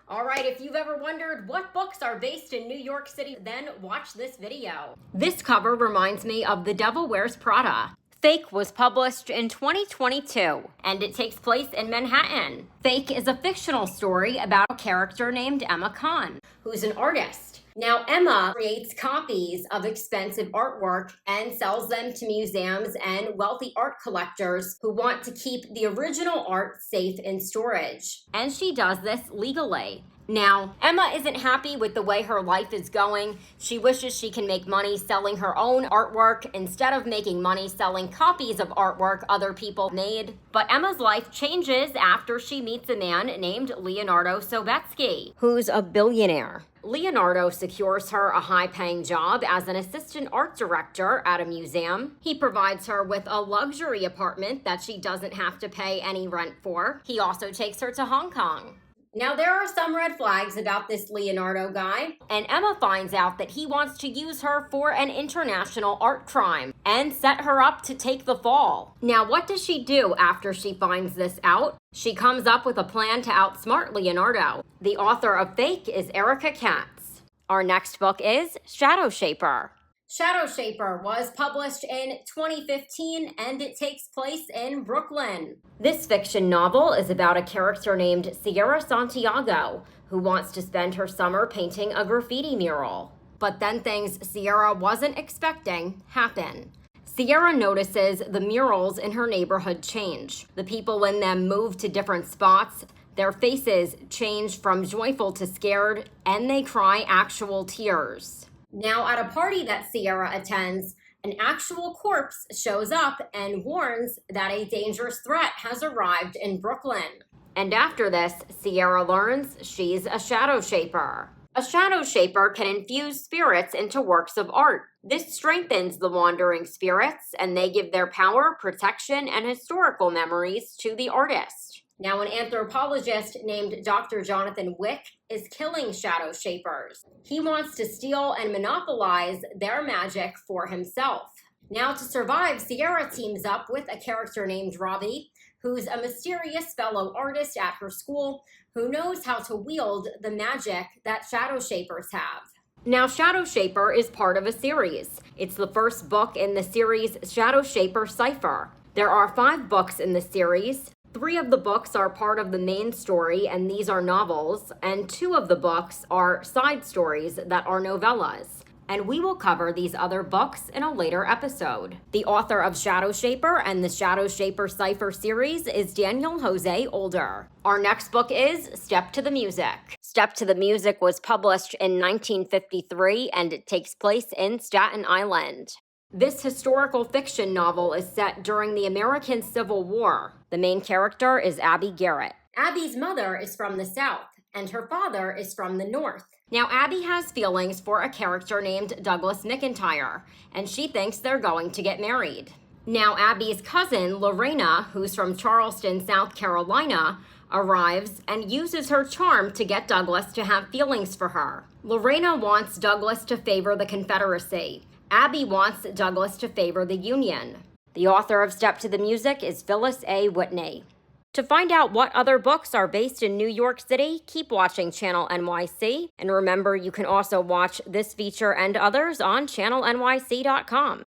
All right, if you've ever wondered what books are based in New York City, then watch this video. This cover reminds me of The Devil Wears Prada. Fake was published in 2022, and it takes place in Manhattan. Fake is a fictional story about a character named Emma Khan, who's an artist. Now, Emma creates copies of expensive artwork and sells them to museums and wealthy art collectors who want to keep the original art safe in storage. And she does this legally. Now, Emma isn't happy with the way her life is going. She wishes she can make money selling her own artwork instead of making money selling copies of artwork other people made. But Emma's life changes after she meets a man named Leonardo Sobetsky, who's a billionaire. Leonardo secures her a high-paying job as an assistant art director at a museum. He provides her with a luxury apartment that she doesn't have to pay any rent for. He also takes her to Hong Kong. Now, there are some red flags about this Leonardo guy, and Emma finds out that he wants to use her for an international art crime and set her up to take the fall. Now, what does she do after she finds this out? She comes up with a plan to outsmart Leonardo. The author of Fake is Erica Katz. Our next book is Shadow Shaper. Shadow Shaper was published in 2015 and it takes place in Brooklyn. This fiction novel is about a character named Sierra Santiago who wants to spend her summer painting a graffiti mural. But then things Sierra wasn't expecting happen. Sierra notices the murals in her neighborhood change. The people in them move to different spots. Their faces change from joyful to scared, and they cry actual tears. Now, at a party that Sierra attends, an actual corpse shows up and warns that a dangerous threat has arrived in Brooklyn. And after this, Sierra learns she's a shadow shaper. A shadow shaper can infuse spirits into works of art. This strengthens the wandering spirits, and they give their power, protection, and historical memories to the artist. Now, an anthropologist named Dr. Jonathan Wick is killing shadow shapers. He wants to steal and monopolize their magic for himself. Now, to survive, Sierra teams up with a character named Robbie, who's a mysterious fellow artist at her school who knows how to wield the magic that shadow shapers have. Now, Shadow Shaper is part of a series. It's the first book in the series Shadow Shaper Cipher. There are 5 books in the series. 3 of the books are part of the main story, and these are novels, and 2 of the books are side stories that are novellas. And we will cover these other books in a later episode. The author of Shadow Shaper and the Shadow Shaper Cipher series is Daniel Jose Older. Our next book is Step to the Music. Step to the Music was published in 1953, and it takes place in Staten Island. This historical fiction novel is set during the American Civil War. The main character is Abby Garrett. Abby's mother is from the South, and her father is from the North. Now, Abby has feelings for a character named Douglas McIntyre, and she thinks they're going to get married. Now, Abby's cousin, Lorena, who's from Charleston, South Carolina, arrives and uses her charm to get Douglas to have feelings for her. Lorena wants Douglas to favor the Confederacy. Abby wants Douglas to favor the Union. The author of Step to the Music is Phyllis A. Whitney. To find out what other books are based in New York City, keep watching Channel NYC. And remember, you can also watch this feature and others on channelnyc.com.